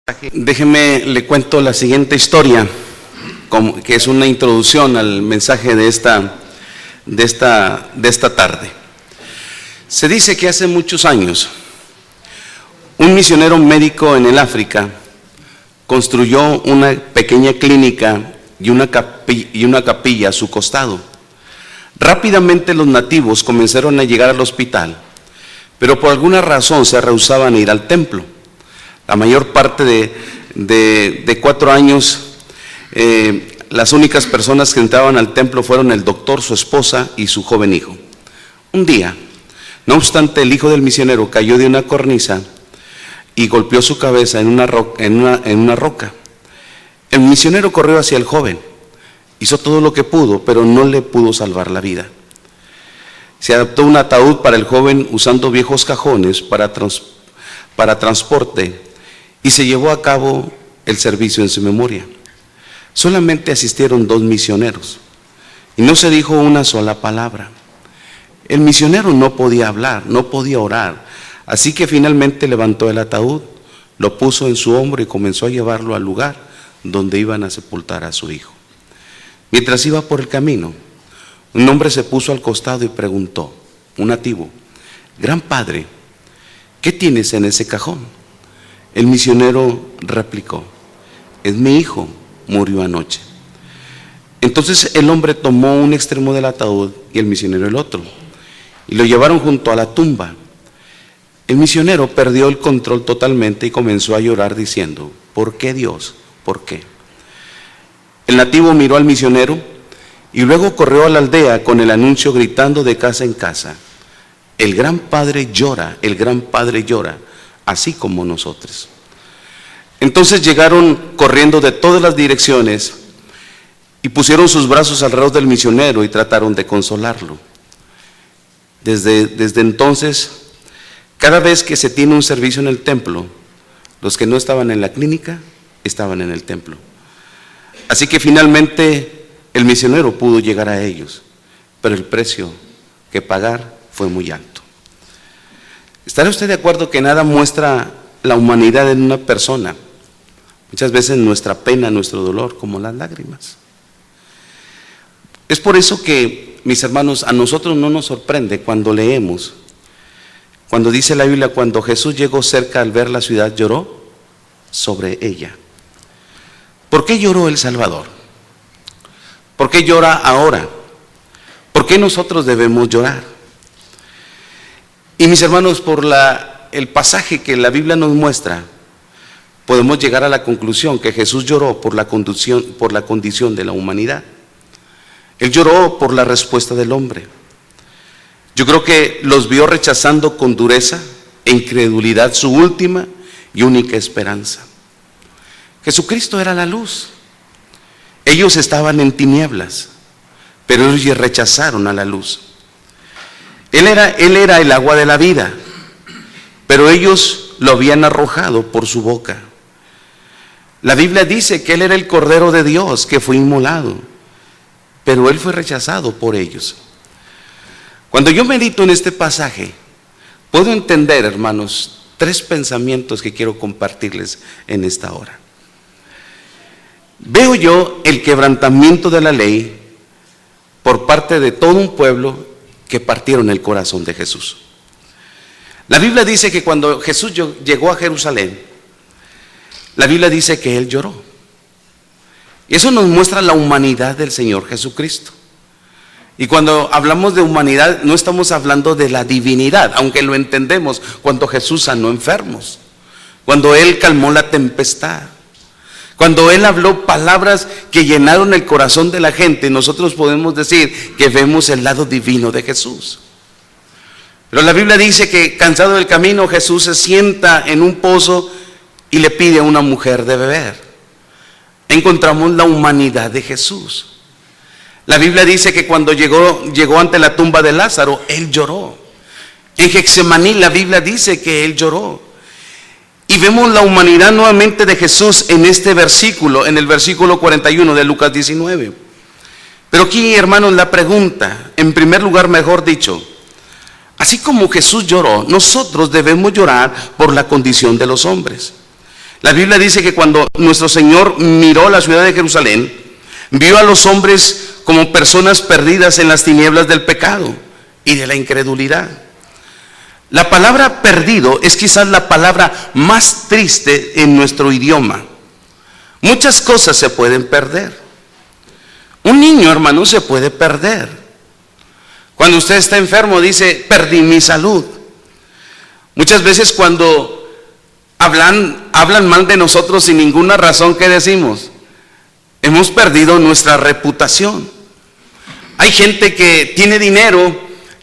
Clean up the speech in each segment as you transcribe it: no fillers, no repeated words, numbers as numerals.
Déjeme, le cuento la siguiente historia, que es una introducción al mensaje de esta tarde. Se dice que hace muchos años, un misionero médico en el África construyó una pequeña clínica y una capilla a su costado. Rápidamente los nativos comenzaron a llegar al hospital, pero por alguna razón se rehusaban a ir al templo. La mayor parte de 4 años, las únicas personas que entraban al templo fueron el doctor, su esposa y su joven hijo. Un día, no obstante, el hijo del misionero cayó de una cornisa y golpeó su cabeza en una roca. El misionero corrió hacia el joven, hizo todo lo que pudo, pero no le pudo salvar la vida. Se adaptó un ataúd para el joven usando viejos cajones para transporte y se llevó a cabo el servicio en su memoria. Solamente asistieron 2 misioneros y no se dijo una sola palabra. El misionero no podía hablar, no podía orar, así que finalmente levantó el ataúd, lo puso en su hombro y comenzó a llevarlo al lugar donde iban a sepultar a su hijo. Mientras iba por el camino, un hombre se puso al costado y preguntó, un nativo: «Gran padre, ¿qué tienes en ese cajón?». El misionero replicó: «Es mi hijo, murió anoche». Entonces el hombre tomó un extremo del ataúd y el misionero el otro, y lo llevaron junto a la tumba. El misionero perdió el control totalmente y comenzó a llorar diciendo: «¿Por qué, Dios? ¿Por qué?». El nativo miró al misionero y luego corrió a la aldea con el anuncio gritando de casa en casa: «El gran padre llora, el gran padre llora, así como nosotros». Entonces llegaron corriendo de todas las direcciones y pusieron sus brazos alrededor del misionero y trataron de consolarlo. Desde entonces, cada vez que se tiene un servicio en el templo, los que no estaban en la clínica estaban en el templo. Así que finalmente el misionero pudo llegar a ellos, pero el precio que pagar fue muy alto. ¿Estará usted de acuerdo que nada muestra la humanidad en una persona? Muchas veces nuestra pena, nuestro dolor, como las lágrimas. Es por eso que, mis hermanos, a nosotros no nos sorprende cuando leemos, cuando dice la Biblia, cuando Jesús llegó cerca al ver la ciudad, lloró sobre ella. ¿Por qué lloró el Salvador? ¿Por qué llora ahora? ¿Por qué nosotros debemos llorar? Y mis hermanos, por el pasaje que la Biblia nos muestra, podemos llegar a la conclusión que Jesús lloró por la condición de la humanidad. Él lloró por la respuesta del hombre. Yo creo que los vio rechazando con dureza e incredulidad su última y única esperanza. Jesucristo era la luz. Ellos estaban en tinieblas, pero ellos rechazaron a la luz. Él era el agua de la vida, pero ellos lo habían arrojado por su boca. La Biblia dice que Él era el Cordero de Dios que fue inmolado, pero Él fue rechazado por ellos. Cuando yo medito en este pasaje, puedo entender, hermanos, 3 pensamientos que quiero compartirles en esta hora. Veo yo el quebrantamiento de la ley por parte de todo un pueblo que partieron el corazón de Jesús. La Biblia dice que cuando Jesús llegó a Jerusalén, la Biblia dice que Él lloró. Y eso nos muestra la humanidad del Señor Jesucristo. Y cuando hablamos de humanidad, no estamos hablando de la divinidad, aunque lo entendemos cuando Jesús sanó enfermos, cuando Él calmó la tempestad, cuando Él habló palabras que llenaron el corazón de la gente. Nosotros podemos decir que vemos el lado divino de Jesús. Pero la Biblia dice que cansado del camino, Jesús se sienta en un pozo y le pide a una mujer de beber. Encontramos la humanidad de Jesús. La Biblia dice que cuando llegó ante la tumba de Lázaro, Él lloró. En Getsemaní la Biblia dice que Él lloró. Y vemos la humanidad nuevamente de Jesús en este versículo, en el versículo 41 de Lucas 19. Pero aquí, hermanos, la pregunta, en primer lugar, mejor dicho, así como Jesús lloró, nosotros debemos llorar por la condición de los hombres. La Biblia dice que cuando nuestro Señor miró la ciudad de Jerusalén, vio a los hombres como personas perdidas en las tinieblas del pecado y de la incredulidad. La palabra perdido es quizás la palabra más triste en nuestro idioma. Muchas cosas se pueden perder. Un niño, hermano, se puede perder. Cuando usted está enfermo dice, perdí mi salud. Muchas veces cuando hablan mal de nosotros sin ninguna razón, ¿qué decimos? Hemos perdido nuestra reputación. Hay gente que tiene dinero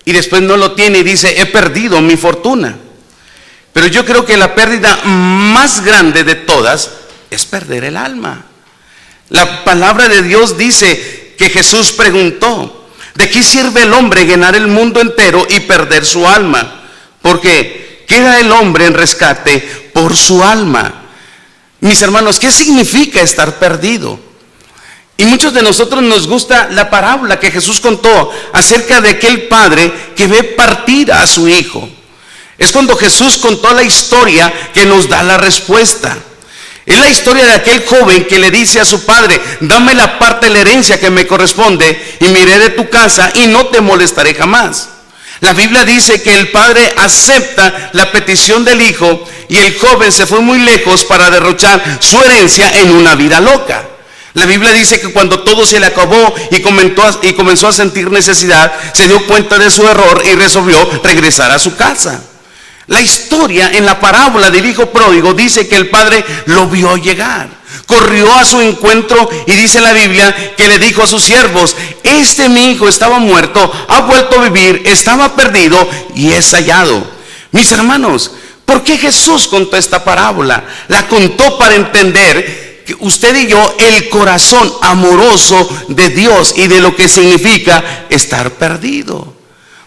y después no lo tiene y dice, he perdido mi fortuna. Pero yo creo que la pérdida más grande de todas es perder el alma. La palabra de Dios dice que Jesús preguntó, ¿de qué sirve el hombre ganar el mundo entero y perder su alma? Porque ¿qué da el hombre en rescate por su alma? Mis hermanos, ¿qué significa estar perdido? Y muchos de nosotros nos gusta la parábola que Jesús contó acerca de aquel padre que ve partir a su hijo. Es cuando Jesús contó la historia que nos da la respuesta. Es la historia de aquel joven que le dice a su padre, dame la parte de la herencia que me corresponde y me iré de tu casa y no te molestaré jamás. La Biblia dice que el padre acepta la petición del hijo y el joven se fue muy lejos para derrochar su herencia en una vida loca. La Biblia dice que cuando todo se le acabó y comenzó a sentir necesidad, se dio cuenta de su error y resolvió regresar a su casa. La historia en la parábola del hijo pródigo dice que el padre lo vio llegar, corrió a su encuentro y dice la Biblia que le dijo a sus siervos, mi hijo estaba muerto, ha vuelto a vivir, estaba perdido y es hallado. Mis hermanos, ¿por qué Jesús contó esta parábola? La contó para entender que usted y yo el corazón amoroso de Dios y de lo que significa estar perdido.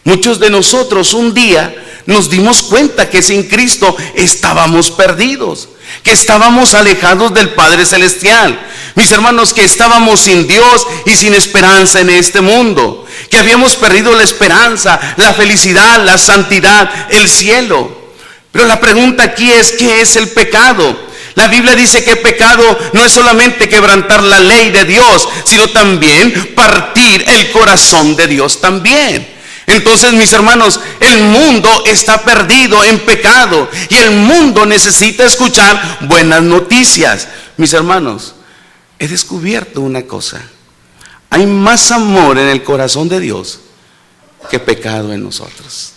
Muchos de nosotros un día nos dimos cuenta que sin Cristo estábamos perdidos, que estábamos alejados del Padre Celestial. Mis hermanos, que estábamos sin Dios y sin esperanza en este mundo, que habíamos perdido la esperanza, la felicidad, la santidad, el cielo. Pero la pregunta aquí es, ¿qué es el pecado? La Biblia dice que pecado no es solamente quebrantar la ley de Dios, sino también partir el corazón de Dios también. Entonces, mis hermanos, el mundo está perdido en pecado y el mundo necesita escuchar buenas noticias. Mis hermanos, he descubierto una cosa: hay más amor en el corazón de Dios que pecado en nosotros.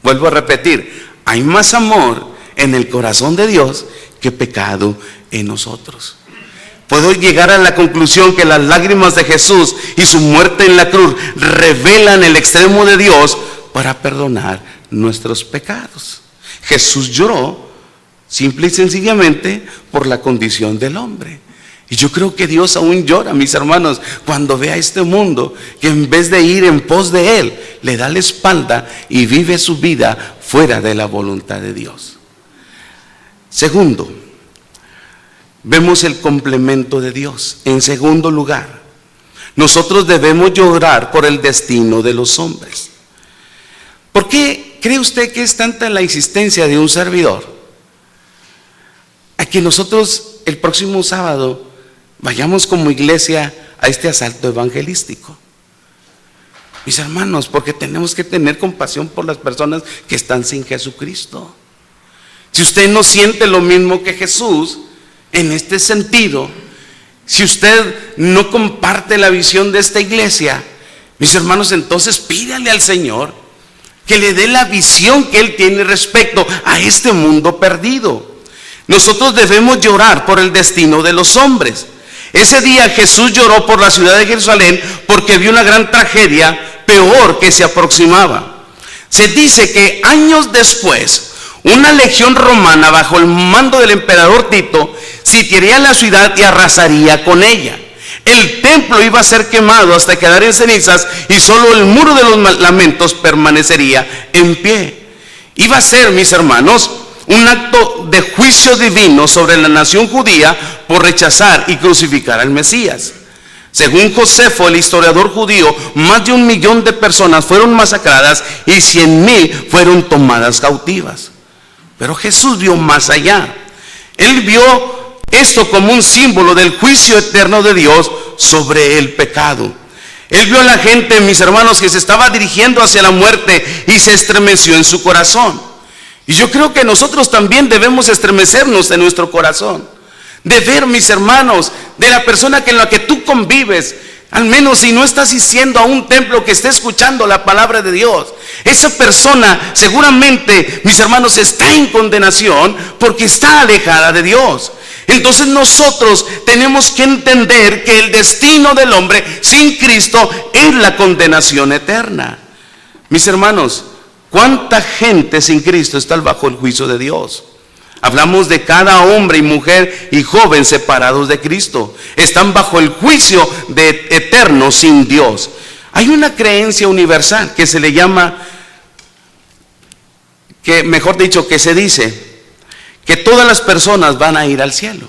Vuelvo a repetir, hay más amor en el corazón de Dios que pecado en nosotros. Puedo llegar a la conclusión que las lágrimas de Jesús y su muerte en la cruz revelan el extremo de Dios para perdonar nuestros pecados. Jesús lloró simple y sencillamente por la condición del hombre. Y yo creo que Dios aún llora, mis hermanos, cuando ve a este mundo que en vez de ir en pos de Él, le da la espalda y vive su vida fuera de la voluntad de Dios. Segundo, vemos el complemento de Dios. En segundo lugar, nosotros debemos llorar por el destino de los hombres. ¿Por qué cree usted que es tanta la insistencia de un servidor a que nosotros el próximo sábado vayamos como iglesia a este asalto evangelístico? Mis hermanos, porque tenemos que tener compasión por las personas que están sin Jesucristo. Si usted no siente lo mismo que Jesús en este sentido, si usted no comparte la visión de esta iglesia, mis hermanos, entonces pídale al Señor que le dé la visión que Él tiene respecto a este mundo perdido. Nosotros debemos llorar por el destino de los hombres. Ese día Jesús lloró por la ciudad de Jerusalén porque vio una gran tragedia peor que se aproximaba. Se dice que años después, una legión romana bajo el mando del emperador Tito sitiaría la ciudad y arrasaría con ella. El templo iba a ser quemado hasta quedar en cenizas y solo el muro de los lamentos permanecería en pie. Iba a ser, mis hermanos, un acto de juicio divino sobre la nación judía por rechazar y crucificar al Mesías. Según Josefo, el historiador judío, más de 1 millón de personas fueron masacradas y 100,000 fueron tomadas cautivas. Pero Jesús vio más allá. Él vio esto como un símbolo del juicio eterno de Dios sobre el pecado. Él vio a la gente, mis hermanos, que se estaba dirigiendo hacia la muerte y se estremeció en su corazón. Y yo creo que nosotros también debemos estremecernos en nuestro corazón, de ver, mis hermanos, de la persona con la que tú convives. Al menos si no estás asistiendo a un templo que esté escuchando la palabra de Dios, esa persona seguramente, mis hermanos, está en condenación porque está alejada de Dios. Entonces nosotros tenemos que entender que el destino del hombre sin Cristo es la condenación eterna. Mis hermanos, ¿cuánta gente sin Cristo está bajo el juicio de Dios? Hablamos de cada hombre y mujer y joven separados de Cristo. Están bajo el juicio de eterno sin Dios. Hay una creencia universal que se le llama, que mejor dicho, que se dice que todas las personas van a ir al cielo.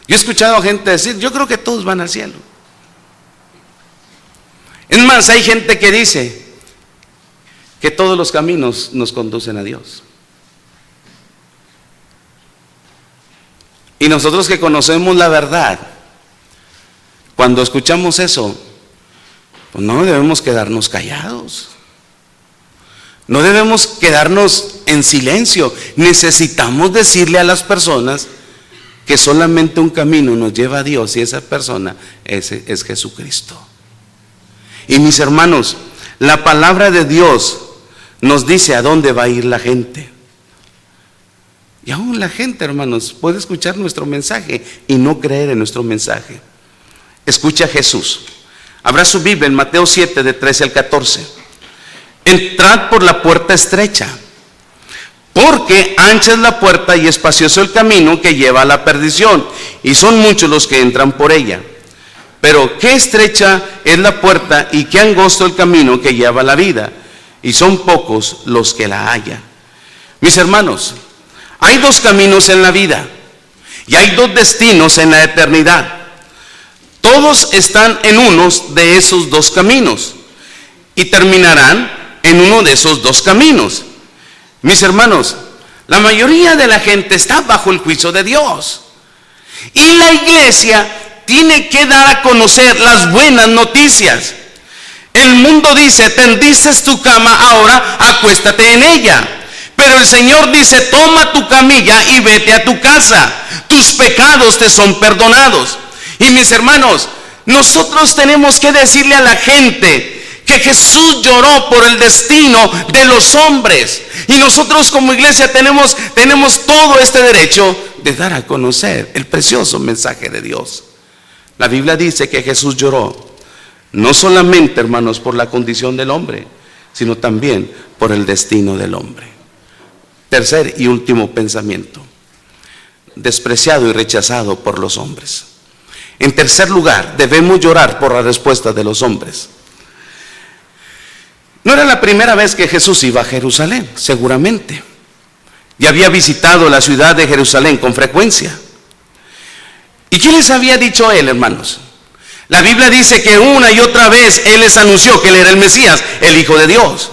Yo he escuchado a gente decir, yo creo que todos van al cielo. Es más, hay gente que dice que todos los caminos nos conducen a Dios. Y nosotros que conocemos la verdad, cuando escuchamos eso, pues no debemos quedarnos callados. No debemos quedarnos en silencio. Necesitamos decirle a las personas que solamente un camino nos lleva a Dios, y esa persona es Jesucristo. Y mis hermanos, la palabra de Dios nos dice a dónde va a ir la gente. Y aún la gente, hermanos, puede escuchar nuestro mensaje y no creer en nuestro mensaje. Escucha a Jesús. Abra su Biblia en Mateo 7, de 13 al 14. Entrad por la puerta estrecha, porque ancha es la puerta y espacioso el camino que lleva a la perdición, y son muchos los que entran por ella. Pero qué estrecha es la puerta y qué angosto el camino que lleva a la vida, y son pocos los que la hallan. Mis hermanos, hay dos caminos en la vida y hay dos destinos en la eternidad. Todos están en uno de esos dos caminos y terminarán en uno de esos dos caminos. Mis hermanos, la mayoría de la gente está bajo el juicio de Dios, y la iglesia tiene que dar a conocer las buenas noticias. El mundo dice, tendiste tu cama, ahora acuéstate en ella. Pero el Señor dice, toma tu camilla y vete a tu casa. Tus pecados te son perdonados. Y mis hermanos, nosotros tenemos que decirle a la gente que Jesús lloró por el destino de los hombres. Y nosotros como iglesia tenemos todo este derecho de dar a conocer el precioso mensaje de Dios. La Biblia dice que Jesús lloró, no solamente, hermanos, por la condición del hombre, sino también por el destino del hombre. Tercer y último pensamiento: despreciado y rechazado por los hombres. En tercer lugar, debemos llorar por la respuesta de los hombres. No era la primera vez que Jesús iba a Jerusalén, seguramente. Ya había visitado la ciudad de Jerusalén con frecuencia. ¿Y qué les había dicho a él, hermanos? La Biblia dice que una y otra vez él les anunció que él era el Mesías, el Hijo de Dios.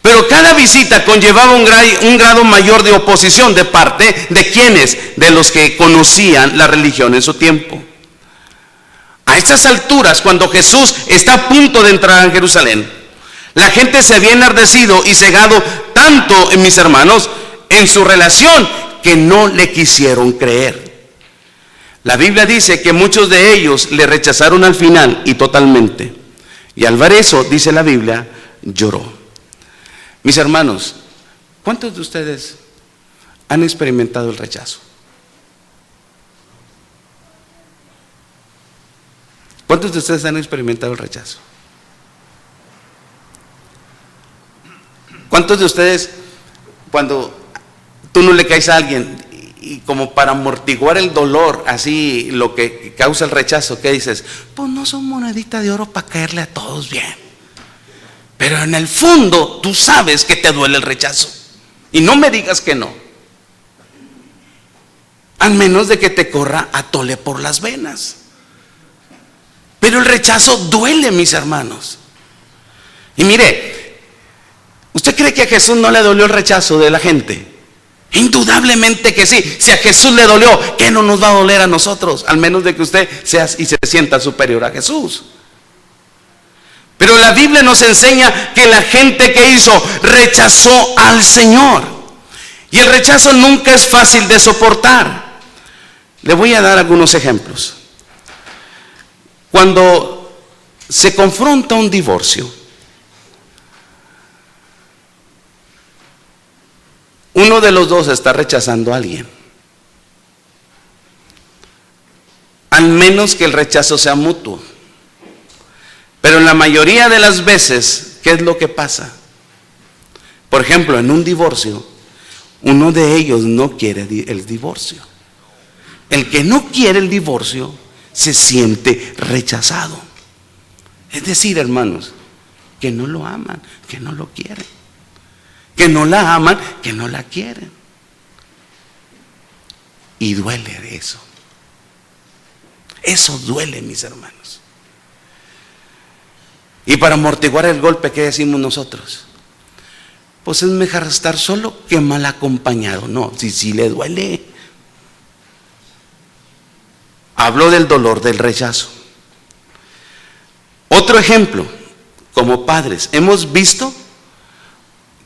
Pero cada visita conllevaba un grado mayor de oposición de parte de quienes, de los que conocían la religión en su tiempo. A estas alturas, cuando Jesús está a punto de entrar en Jerusalén, la gente se había enardecido y cegado tanto, en mis hermanos, en su relación, que no le quisieron creer. La Biblia dice que muchos de ellos le rechazaron al final y totalmente. Y al ver eso, dice la Biblia, lloró. Mis hermanos, ¿cuántos de ustedes han experimentado el rechazo? ¿Cuántos de ustedes han experimentado el rechazo? ¿Cuántos de ustedes, cuando tú no le caes a alguien y como para amortiguar el dolor, así lo que causa el rechazo, ¿qué dices? Pues no son moneditas de oro para caerle a todos bien. Pero en el fondo tú sabes que te duele el rechazo. Y no me digas que no. Al menos de que te corra atole por las venas. Pero el rechazo duele, mis hermanos. Y mire, ¿usted cree que a Jesús no le dolió el rechazo de la gente? Indudablemente que sí. Si a Jesús le dolió, ¿qué no nos va a doler a nosotros? Al menos de que usted sea y se sienta superior a Jesús. Pero la Biblia nos enseña que la gente que hizo rechazó al Señor. Y el rechazo nunca es fácil de soportar. Le voy a dar algunos ejemplos. Cuando se confronta un divorcio, uno de los dos está rechazando a alguien. Al menos que el rechazo sea mutuo. Pero en la mayoría de las veces, ¿qué es lo que pasa? Por ejemplo, en un divorcio, uno de ellos no quiere el divorcio. El que no quiere el divorcio se siente rechazado. Es decir, hermanos, que no lo aman, que no lo quieren. Que no la aman, que no la quieren. Y duele eso. Eso duele, mis hermanos. Y para amortiguar el golpe, ¿qué decimos nosotros? Pues es mejor estar solo que mal acompañado. No, si le duele. Hablo del dolor del rechazo. Otro ejemplo, como padres, hemos visto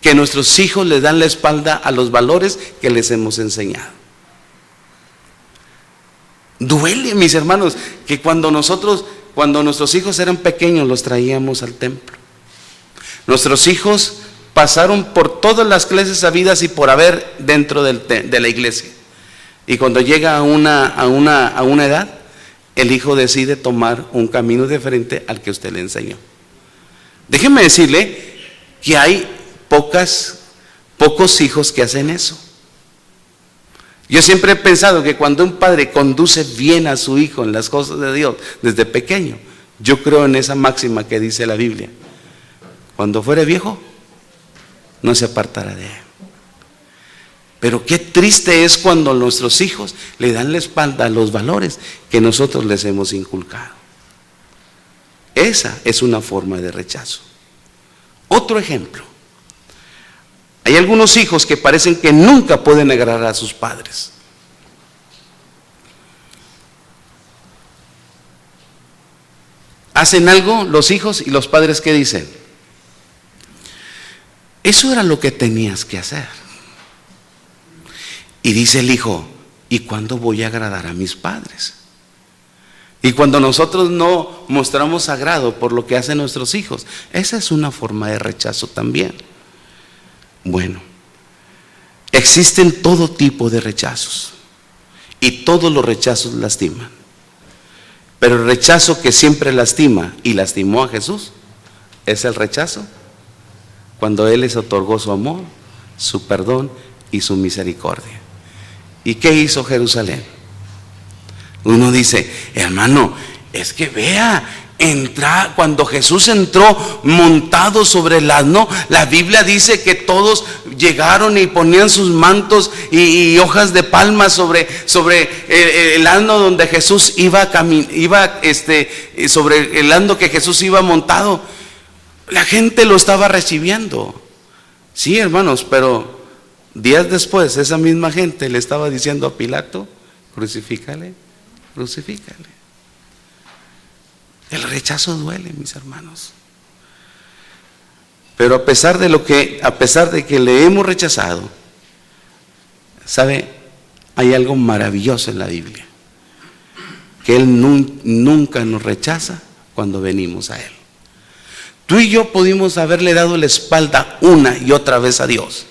que nuestros hijos les dan la espalda a los valores que les hemos enseñado. Duele, mis hermanos, que cuando nuestros hijos eran pequeños los traíamos al templo. Nuestros hijos pasaron por todas las clases habidas y por haber dentro de la iglesia. Y cuando llega a una edad, el hijo decide tomar un camino diferente al que usted le enseñó. Déjeme decirle que hay pocos hijos que hacen eso. Yo siempre he pensado que cuando un padre conduce bien a su hijo en las cosas de Dios desde pequeño, yo creo en esa máxima que dice la Biblia: cuando fuere viejo, no se apartará de él. Pero qué triste es cuando nuestros hijos le dan la espalda a los valores que nosotros les hemos inculcado. Esa es una forma de rechazo. Otro ejemplo. Hay algunos hijos que parecen que nunca pueden agradar a sus padres. Hacen algo los hijos y los padres, ¿qué dicen? Eso era lo que tenías que hacer. Y dice el hijo: ¿y cuándo voy a agradar a mis padres? Y cuando nosotros no mostramos agrado por lo que hacen nuestros hijos, esa es una forma de rechazo también. Bueno, existen todo tipo de rechazos y todos los rechazos lastiman. Pero el rechazo que siempre lastima y lastimó a Jesús es el rechazo cuando Él les otorgó su amor, su perdón y su misericordia. ¿Y qué hizo Jerusalén? Uno dice: hermano, es que vea, cuando Jesús entró montado sobre el asno, la Biblia dice que todos llegaron y ponían sus mantos y hojas de palma sobre el asno donde Jesús sobre el asno que Jesús iba montado. La gente lo estaba recibiendo. Sí, hermanos, pero días después esa misma gente le estaba diciendo a Pilato: crucifícale, crucifícale. El rechazo duele, mis hermanos. Pero a pesar de que le hemos rechazado, ¿sabe? Hay algo maravilloso en la Biblia: que Él nunca nos rechaza cuando venimos a Él. Tú y yo pudimos haberle dado la espalda una y otra vez a Dios,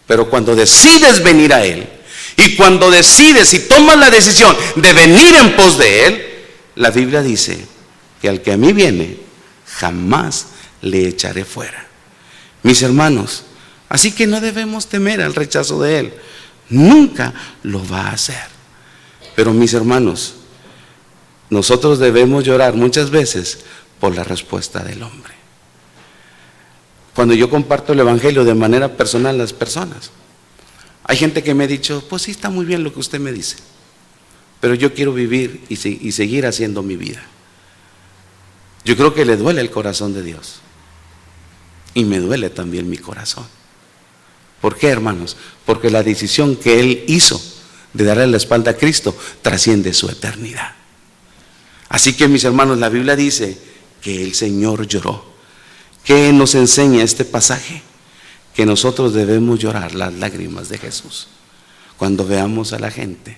pero cuando decides venir a Él, y cuando decides y tomas la decisión de venir en pos de Él, la Biblia dice que al que a mí viene, jamás le echaré fuera. Mis hermanos, así que no debemos temer al rechazo de Él. Nunca lo va a hacer. Pero mis hermanos, nosotros debemos llorar muchas veces por la respuesta del hombre. Cuando yo comparto el Evangelio de manera personal a las personas, hay gente que me ha dicho: pues sí, está muy bien lo que usted me dice, pero yo quiero vivir y seguir haciendo mi vida. Yo creo que le duele el corazón de Dios, y me duele también mi corazón. ¿Por qué, hermanos? Porque la decisión que Él hizo de darle la espalda a Cristo trasciende su eternidad. Así que, mis hermanos, la Biblia dice que el Señor lloró. ¿Qué nos enseña este pasaje? Que nosotros debemos llorar las lágrimas de Jesús cuando veamos a la gente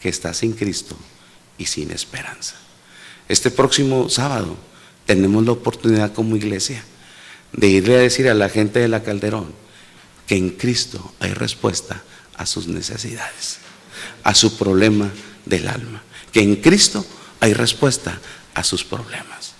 que está sin Cristo y sin esperanza. Este próximo sábado tenemos la oportunidad como iglesia de irle a decir a la gente de la Calderón que en Cristo hay respuesta a sus necesidades, a su problema del alma, que en Cristo hay respuesta a sus problemas.